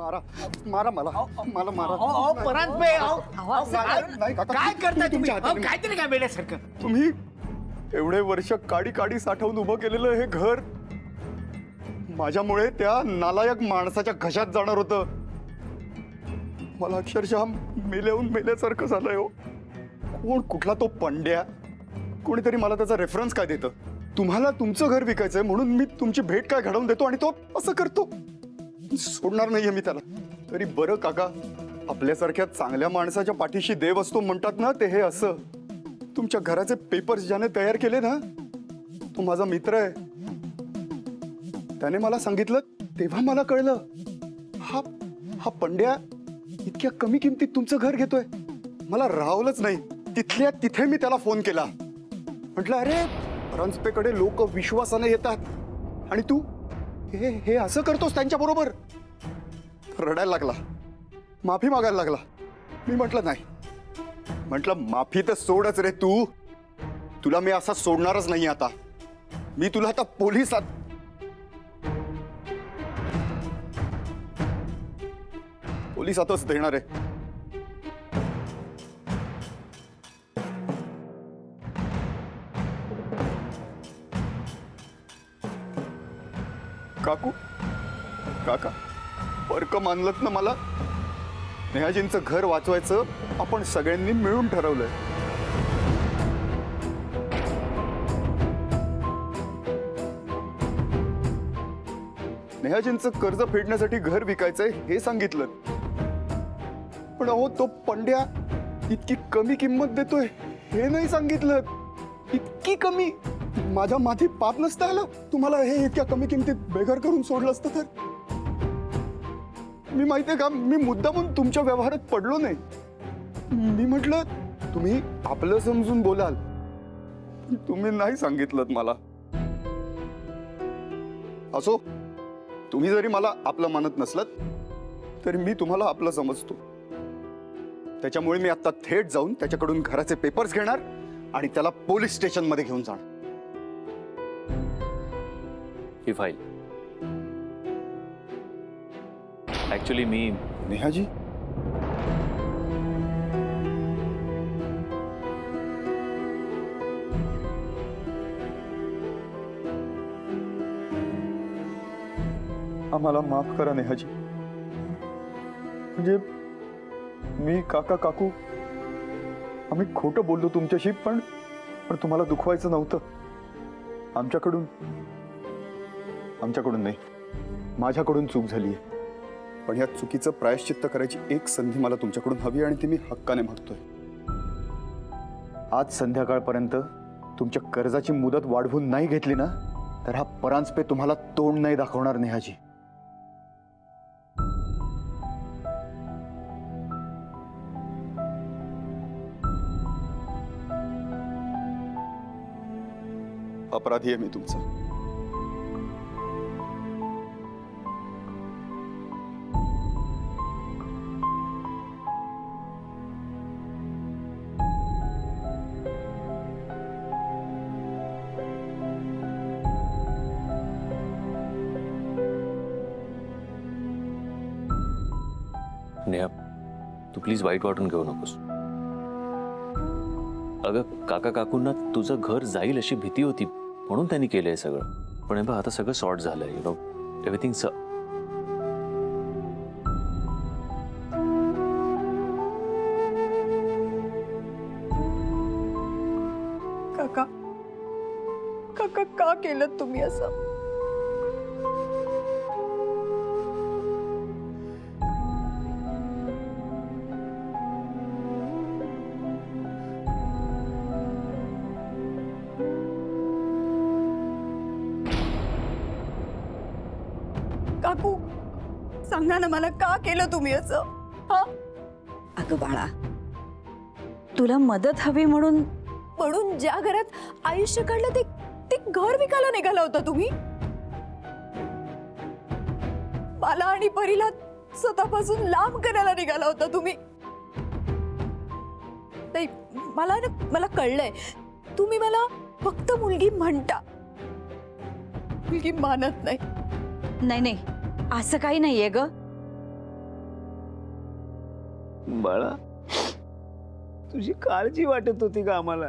मारा मारा मला मला मारा. परांजपे नाही, काका, काय करताय तुम्ही? तुमच्या हाताने- काहीतरी काय वेड्यासारखं. तुम्ही एवढे वर्ष काडी काडी साठवून उभं केलेलं हे घर माझ्यामुळे त्या नालायक माणसाच्या घशात जाणार होतं. मला अक्षरशः मेल्याहून मेल्यासारखं झालंय हो. कोण कुठला तो पंड्या कोणीतरी मला त्याचा रेफरन्स काय देतं. तुम्हाला तुमचं घर विकायचंय म्हणून मी तुमची भेट काय घडवून देतो आणि तो असं करतो. सोडणार नाहीये मी त्याला. तरी बरं काका, आपल्यासारख्या चांगल्या माणसाच्या पाठीशी देव असतो म्हणतात ना, ते हे असं. तुमच्या घराचे पेपर्स ज्याने तयार केले ना, तो माझा मित्र आहे. त्याने मला सांगितलं तेव्हा मला कळलं, हा हा पंड्या इतक्या कमी किमतीत तुमचं घर घेतोय. मला राहवलंच नाही. तिथल्या तिथे मी त्याला फोन केला. म्हटलं, अरे परांजपेकडे लोक विश्वासाने येतात आणि तू हे हे असं करतोस त्यांच्या बरोबर. रडायला लागला, माफी मागायला लागला. मी म्हटलं नाही. म्हटलं माफी तर सोडच रे तू. तुला मी असा सोडणारच नाही आता. मी तुला आता पोलिसातच देणार आहे. काकू, काका, पर्क मानलत ना मला. नेहाजींचं घर वाचवायचं आपण सगळ्यांनी मिळून ठरवलंय. नेहाजींचं कर्ज फेडण्यासाठी घर विकायचंय हे सांगितलं. पण अहो, तो पंड्या इतकी कमी किंमत देतोय हे नाही सांगितलं. इतकी कमी. माझ्या माथी पाप नसतं आलं तुम्हाला हे इतक्या कमी किमतीत बेघर करून सोडलं असतं तर. मी माहितीये का, मी मुद्दामून तुमच्या व्यवहारात पडलो नाही. मी म्हटलं तुम्ही आपलं समजून बोलाल, पण तुम्ही नाही सांगितलं मला. असो, तुम्ही जरी मला आपलं मानत नसलात तरी मी तुम्हाला आपलं समजतो. त्याच्यामुळे मी आता थेट जाऊन त्याच्याकडून घराचे पेपर्स घेणार आणि त्याला पोलीस स्टेशन मध्ये घेऊन जाणार. ही फाईल ऍक्च्युली मी नेहाजी, आम्हाला माफ करा नेहाजी. म्हणजे मी, काका, काकू आम्ही खोटं बोललो तुमच्याशी, पण तुम्हाला दुखवायचं नव्हतं. आमच्याकडून नाही, माझ्याकडून चूक झालीये. पण या चुकीचं प्रायश्चित्त करायची एक संधी मला तुमच्याकडून हवी आणि ती मी हक्काने मागतोय. आज संध्याकाळपर्यंत तुमच्या कर्जाची मुदत वाढवून नाही घेतली ना, तर हा परांजपे तुम्हाला तोंड नाही दाखवणार नेहाजी. अपराधी आहे मी तुमचा. नेहा, तू प्लीज वाईट वाटून घेऊ नकोस. अगं, काका काकूंना तुझं घर जाईल अशी भीती होती म्हणून त्यांनी केलंय सगळं. पण हे बघ, आता सगळं सॉर्ट झालंय. यु नो, एव्हरीथिंग काका, काका का केलं तुम्ही असं? काकू, सांगा ना मला, का केलं तुम्ही असं? हा? अगं बाळा, तुला मदत हवी म्हणून ज्या घरात आयुष्य काढलं ते घर विकायला निघाला होता तुम्ही. मला आणि परीला स्वतःपासून लांब करायला निघाला होता तुम्ही. नाही, मला कळलंय, तुम्ही मला फक्त मुलगी म्हणता, मुलगी मानत नाही. नाही, असं काही नाहीये ग. बाळा, तुझी काळजी वाटत होती का आम्हाला?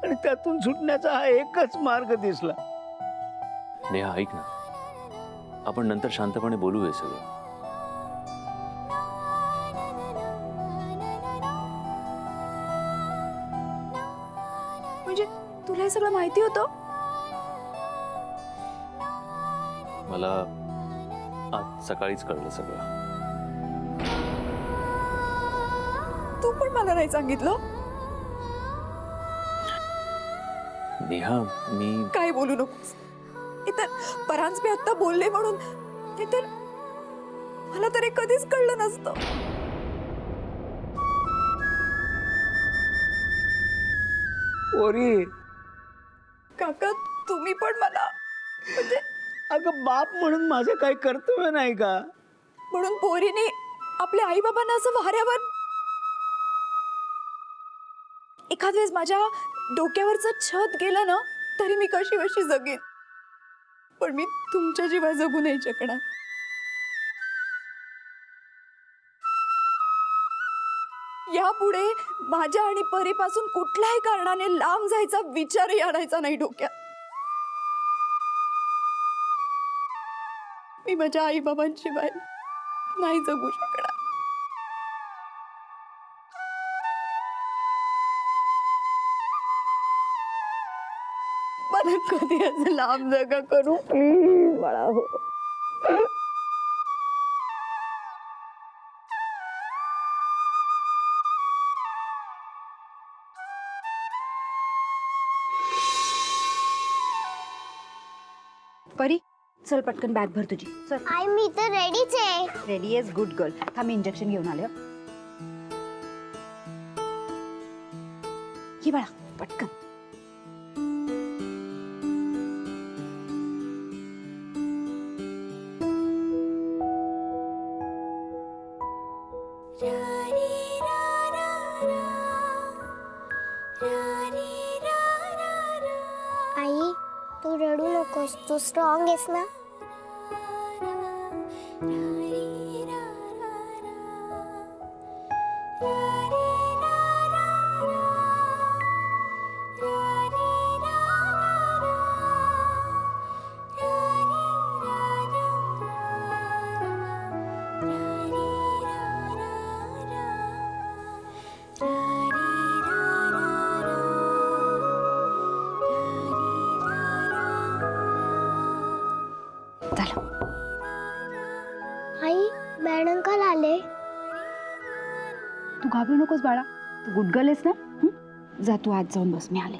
आणि त्यातून सुटण्याचा हा एकच मार्ग दिसला. नेहा ऐक ना, आपण नंतर शांतपणे बोलू हे सगळं. म्हणजे तुला हे सगळं माहिती होतं? मला आज सकाळीच कळलं सगळं. तू पण मला नाही सांगितलं. नेहा, मी काय बोलू नकोस. इतर परांजपे आता बोलले म्हणून नाहीतर मला तर हे कधीच कळलं नसतं. ओरी, काका तुम्ही पण मला म्हणजे अगं बाप म्हणून माझं काही कर्तव्य नाही का? म्हणून पोरीने आपल्या आई बाबांना असं वाऱ्यावर एखाद वेळेस माझ्या डोक्यावरचं छत गेलं ना तरी मी कशी कशी जगेन, पण मी तुमच्या जीवा जगू नाही शकणार. यापुढे माझ्या आणि परीपासून कुठल्याही कारणाने लांब जायचा विचारही आणायचा नाही डोक्यात. मी माझ्या आई बाबांशिवाय नाही जगू शकणार. मला कधी असं लांब जगा करू प्लीज बाळा हो. परी चल पटकन बॅग भर तुझी. चल. आई मी तर रेडीच आहे. रेडी आहेस? Good girl. थांब मी इंजेक्शन घेऊन आले. ही बाळा पटकन. आई तू रडू नकोस, तू स्ट्रॉंग आहेस ना. चला. आई मॅड अंकल आले. तू घाबरू नकोस बाळा, तू गुड गर्ल आहेस ना. जा तू आज जाऊन बस, मी आले.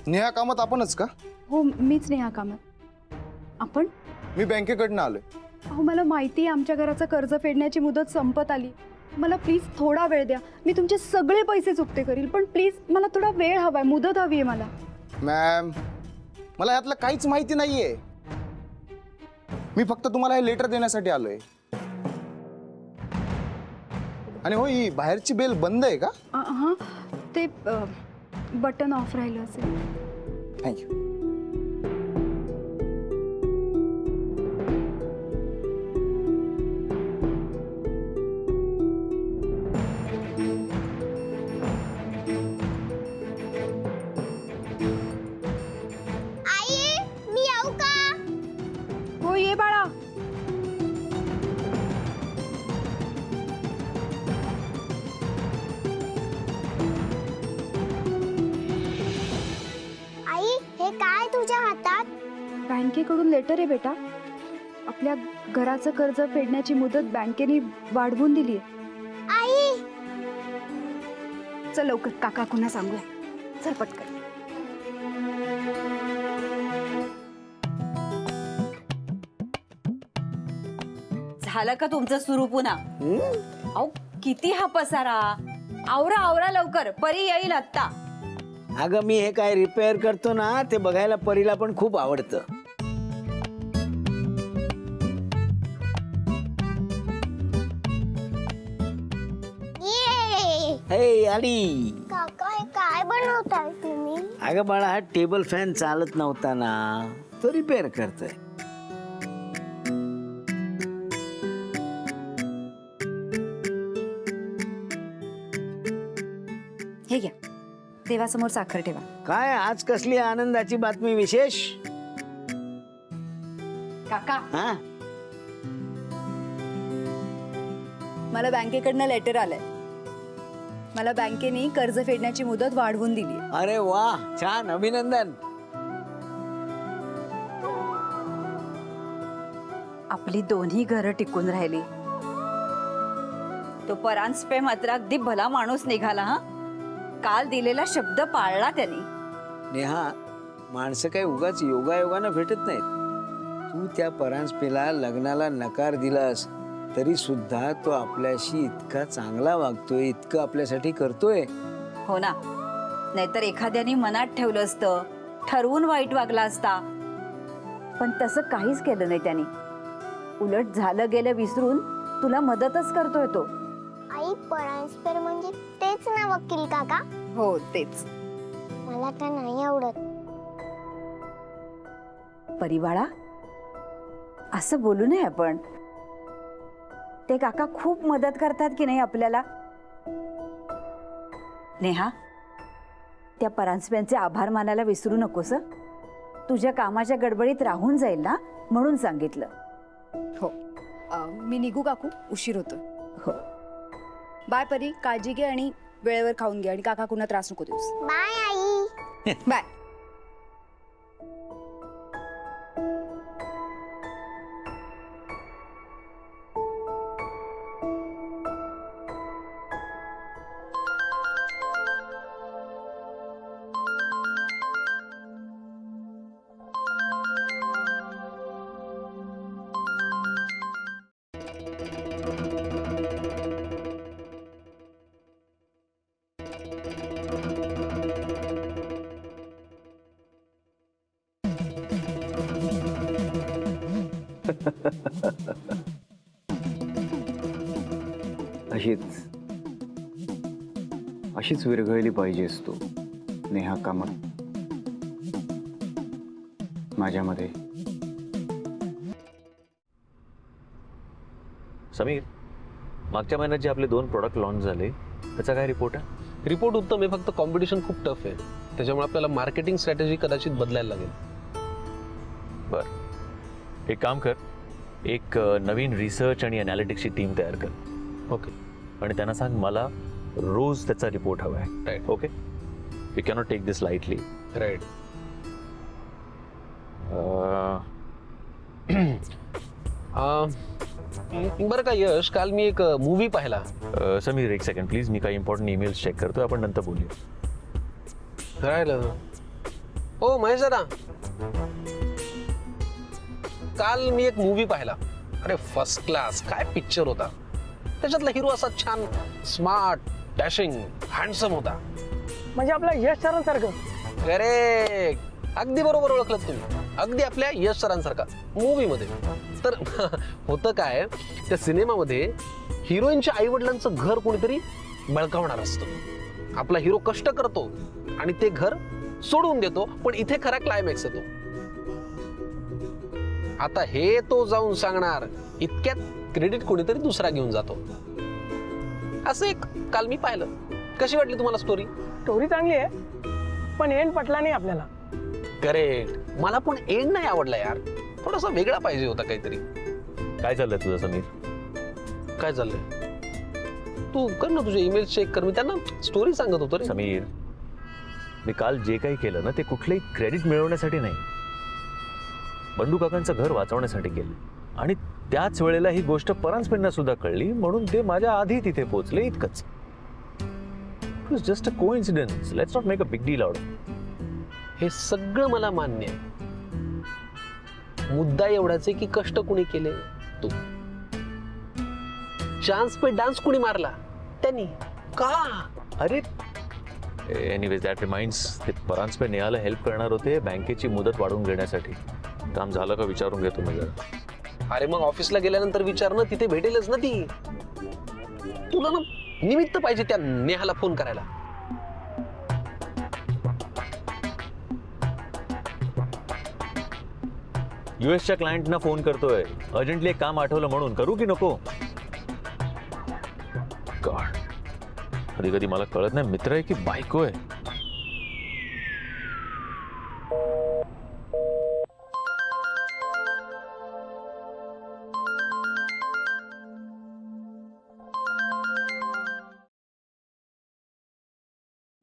नेहा कामात आपणच का? हो मीच नाही ह्या कामात. आपण मी बँकेकडनं आलोय. अहो मला माहिती आहे आमच्या घराचं कर्ज फेडण्याची मुदत संपत आली. मला प्लीज थोडा वेळ द्या. मी तुमचे सगळे पैसे चुकते करील, पण प्लीज मला थोडा वेळ हवाय, मुदत हवी आहे मला. मॅम, मला यातलं काहीच माहिती नाहीये. मी फक्त तुम्हाला हे लेटर देण्यासाठी आलोय. आणि हो, ही बाहेरची बेल बंद आहे का? हां ते बटन ऑफ राहिलं असेल. थँक्यू. आई मी येऊ का? हो ये बाळा. आई हे काय तुझ्या हातात? बँकेकडून लेटर आहे बेटा. आपल्या घराचं कर्ज फेडण्याची मुदत बँकेने वाढवून दिली आहे. आई चल लवकर, काका कुणा सांगूया. चल पटकन. झालं का तुमचं सुरू पुन्हा? अहो किती हा पसारा. आवरा आवरा लवकर, परी येईल आत्ता. अगं मी हे काय रिपेअर करतो ना, ते बघायला परीला पण खूप आवडतं. हे आली. काका हे काय बनवताय तुम्ही? अगं बाळा, हा टेबल फॅन चालत नव्हता ना, तो रिपेअर करतोय. हे घ्या, देवासमोर साखर ठेवा. काय आज कसली आनंदाची बातमी विशेष? काका, हा, मला बँकेकडनं लेटर आलंय. मला बँकेने कर्ज फेडण्याची मुदत वाढवून दिली. अरे वा, छान, अभिनंदन. आपली दोन्ही घरं टिकून राहिली. तो परांजपे मात्र अगदी भला माणूस निघाला. हा, काल दिलेला शब्द पाळला त्यांनी. नेहा, माणसं काही उगाच योगायोगानं भेटत नाहीत. तू त्या परांजपेला लग्नाला नकार दिलास तरी सुद्धा तो आपल्याशी इतका चांगला वागतोय, इतकं आपल्यासाठी करतोय. हो ना, नाहीतर एखाद्याने मनात ठेवलं असतं, ठरवून वाईट वागला असता. पण तसं काहीच केलं नाही त्यांनी. उलट झालं गेलं विसरून तुला मदतच करतोय तो. आई, परांजपेर म्हणजे तेच ना वकील काका? हो, तेच. मला तर नाही आवडत. परिवाळा, असं बोलू नये आपण. ते काका खूप मदत करतात की नाही आपल्याला. नेहा, त्या परांजप्यांचे आभार मानायला विसरू नकोस. तुझ्या कामाच्या गडबडीत राहून जाईल ना, म्हणून सांगितलं. हो, मी निघू काकू, उशीर होतो. हो, बाय परी, काळजी घे आणि वेळेवर खाऊन घे आणि काका कुणा त्रास नको देऊस. बाय आई. बाय. अशीच विरघळली पाहिजेस तू नेहा कामत माझ्यामध्ये. समीर, मागच्या महिन्यात जे आपले 2 प्रोडक्ट लॉन्च झाले त्याचा काय रिपोर्ट आहे? रिपोर्ट उत्तम आहे, फक्त कॉम्पिटिशन खूप टफ आहे. त्याच्यामुळे आपल्याला मार्केटिंग स्ट्रॅटेजी कदाचित बदलायला लागेल. एक काम कर, एक नवीन रिसर्च आणि अनालिटिक्सची टीम तयार कर. ओके, आणि त्यांना सांग मला रोज त्याचा रिपोर्ट हवा आहे. Right. Okay, we cannot take this lightly. Right. बरं का यश, काल मी एक मूवी पाहिला. समीर, एक सेकंड प्लीज, मी काही इम्पॉर्टंट ईमेल्स चेक करतो, आपण नंतर बोलूया. राहिलं. ओ महेश दादा, काल मी एक मूवी पाहिला. अरे फर्स्ट क्लास, काय पिक्चर होता. त्याच्यातला हिरो असा छान स्मार्ट, डॅशिंग, हँडसम होता. म्हणजे आपल्या यश सरांसारखं. करेक्ट, अगदी बरोबर ओळखलं तुम्ही. अगदी आपल्या यश सरांसारखा मूवी मध्ये. तर होतं काय, त्या सिनेमामध्ये हिरोईनच्या आई वडिलांचं घर कोणीतरी बळकावणार असतं. आपला हिरो कष्ट करतो आणि ते घर सोडून देतो. पण इथे खरा क्लायमॅक्स येतो. आता हे तो जाऊन सांगणार, इतक्यात क्रेडिट कोणीतरी दुसरा घेऊन जातो. असं एक काल मी पाहिलं. कशी वाटली तुम्हाला स्टोरी? स्टोरी चांगली आहे, पण एंड पटला नाही आपल्याला. करेक्ट, मला पण एंड नाही आवडला यार. थोडासा वेगळा पाहिजे होता काहीतरी. काय चाललंय तुझं समीर? काय चाललंय? तू कर ना तुझे ईमेल चेक कर. मी त्यांना स्टोरी सांगत होतो रे. समीर, मी काल जे काही केलं ना ते कुठलंही क्रेडिट मिळवण्यासाठी नाही, बंडू काकांचं घर वाचवण्यासाठी केलं. आणि त्याच वेळेला ही गोष्ट परांजपेंना सुद्धा कळली, म्हणून ते माझ्या आधी तिथे पोहोचले, इतकंच. It was just a coincidence. Let's not make a big deal out. हे सगळं मला मान्य आहे. मुद्दा एवढाच आहे की कष्ट कुणी केले? तू. चान्स पे डान्स कुणी मारला? त्यांनी. का? अरे एनिवेज, दॅट रिमाइंड्स, ते परांजपे नेहाला हेल्प करणार होते बँकेची मुदत वाढवून घेण्यासाठी. काम झालं का विचारून घेतो मी जरा. अरे मग ऑफिसला गेल्यानंतर विचार ना, तिथे भेटेलच ना ती. तुला ना निमित्त पाहिजे त्या नेहाला फोन करायला. युएसच्या क्लायंटना फोन करतोय, अर्जंटली एक काम आठवलं म्हणून. करू की नको? गॉड, कधी कधी मला कळत नाही मित्र आहे की बायको आहे.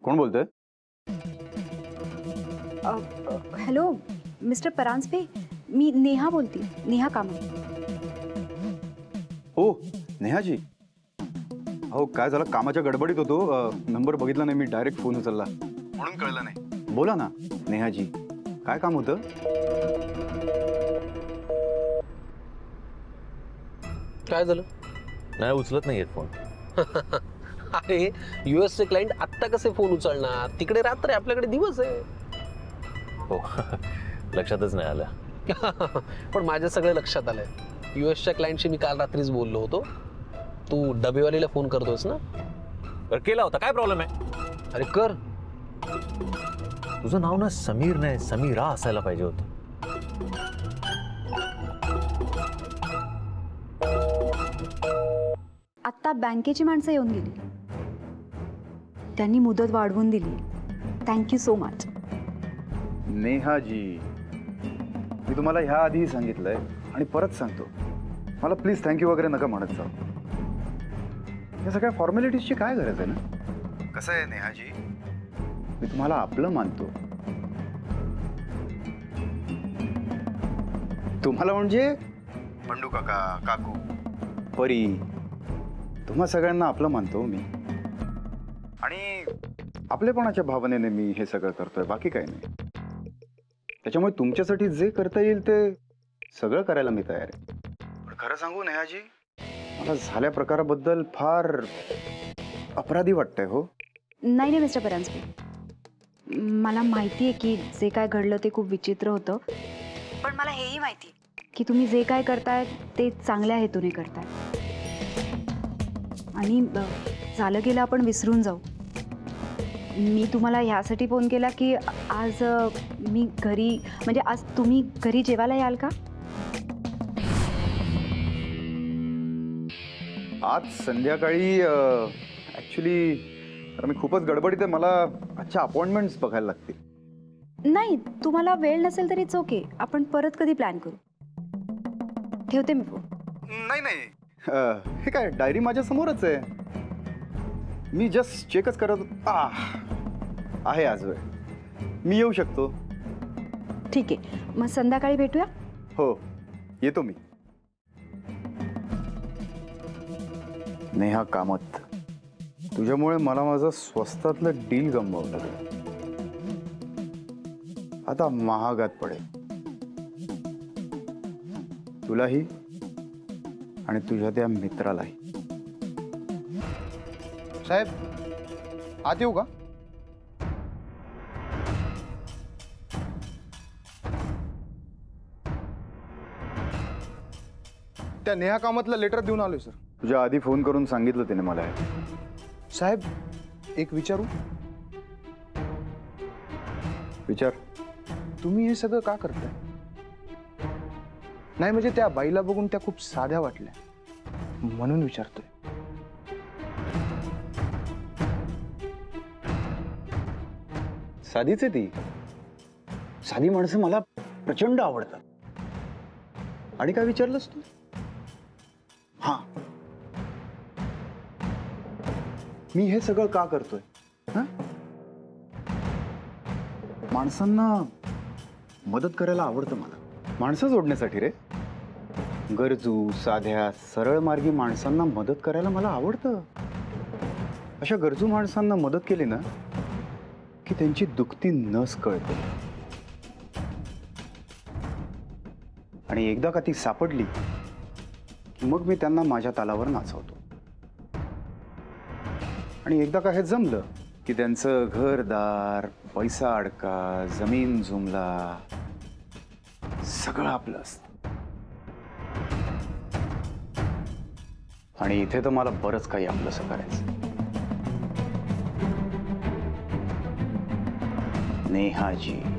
कोण बोलतोय? हॅलो मिस्टर परांजपे, मी नेहा बोलते, नेहा कामत. हो नेहाजी. हो काय झालं, कामाच्या गडबडीत होतो, नंबर बघितला नाही मी, डायरेक्ट फोन उचलला म्हणून कळलं नाही. बोला ना नेहाजी, काय काम होतं? काय झालं? नाही उचलत नाहीयेत फोन. अरे युएसचे क्लायंट आत्ता कसे फोन उचलणार? तिकडे रात्र आहे, आपल्याकडे दिवस आहे. हो लक्षातच नाही आलं. पण माझ्या सगळं लक्षात आलंय. युएसच्या क्लायंटशी मी काल रात्रीच बोललो होतो. तू डबेवालीला फोन करतोस ना? बरं, केला होता, काय प्रॉब्लेम आहे? अरे कर. तुझं नाव ना समीर नाही समीरा असायला पाहिजे होतं. आत्ता बँकेची माणसं येऊन गेली, त्यांनी मुदत वाढवून दिली. Thank you so much. नेहाजी, मी तुम्हाला ह्या आधीही सांगितलंय आणि परत सांगतो, मला प्लीज थँक्यू वगैरे नका म्हणत जाऊ. या सगळ्या फॉर्मॅलिटीजची काय गरज आहे ना? कसं आहे नेहाजी, मी तुम्हाला आपलं मानतो. तुम्हाला म्हणजे बंडू काका, काकू, परी, तुम्हा सगळ्यांना आपलं मानतो मी. आणि आपलेपणाच्या भावनेने मी हे सगळं करतोय, बाकी काही नाही. त्याच्यामुळे तुमच्यासाठी जे करता येईल ते सगळं करायला मी तयार आहे. पण खरं सांगू नेहाजी, मला झाल्या प्रकाराबद्दल फार अपराधी वाटतंय. हो नाही नाही मिस्टर परांजपे, मला माहिती आहे की जे काय घडलं ते खूप विचित्र होतं, पण मला हेही माहिती की तुम्ही जे काय करताय ते चांगल्या हेतूने करताय. आणि झालं गेलं आपण विसरून जाऊ. मी तुम्हाला ह्यासाठी फोन केला की आज मी घरी, म्हणजे आज तुम्ही घरी जेवायला याल का? आज संध्याकाळी ॲक्च्युली मी खूपच गडबडीत आहे, मला आजच्या अपॉइंटमेंट्स बघायला लागतील. नाही, तुम्हाला वेळ नसेल तरी ओके, आपण परत कधी प्लॅन करू. ठेवते मी फोन. नाही नाही, हे काय, डायरी माझ्या समोरच आहे, मी जस्ट चेकच करत आहे. आज वेळ, मी येऊ शकतो. ठीक आहे, मग संध्याकाळी भेटूया. हो येतो मी. नेहा कामत, तुझ्यामुळे मला माझं स्वस्तातलं डील गमवलं, आता महागात पडेल. तुलाही आणि तुझ्या त्या मित्रालाही. साहेब आत येऊ का? त्या नेहा कामतला लेटर देऊन आलोय सर. तुझ्या आधी फोन करून सांगितलं त्याने मला हे. साहेब एक विचारू? विचार. तुम्ही हे सगळं का करताय? नाही म्हणजे त्या बाईला बघून त्या खूप साध्या वाटल्या म्हणून विचारतोय. साधीच आहे ती. साधी माणसं मला प्रचंड आवडतात. आणि काय विचारलंस तू? हा, मी हे सगळं का करतोय? माणसांना मदत करायला आवडतं मला. माणसं जोडण्यासाठी रे. गरजू, साध्या, सरळ मार्गी माणसांना मदत करायला मला आवडतं. अशा गरजू माणसांना मदत केली ना की त्यांची दुखती नस कळते. आणि एकदा का ती सापडली मग मी त्यांना माझ्या तालावर नाचवतो. आणि एकदा का हे जमलं की त्यांचं घरदार, पैसा अडका, जमीन जुमला, सगळं आपलं असतं. आणि इथे तर मला बरंच काही आपलंसं करायचं. नेहाजी.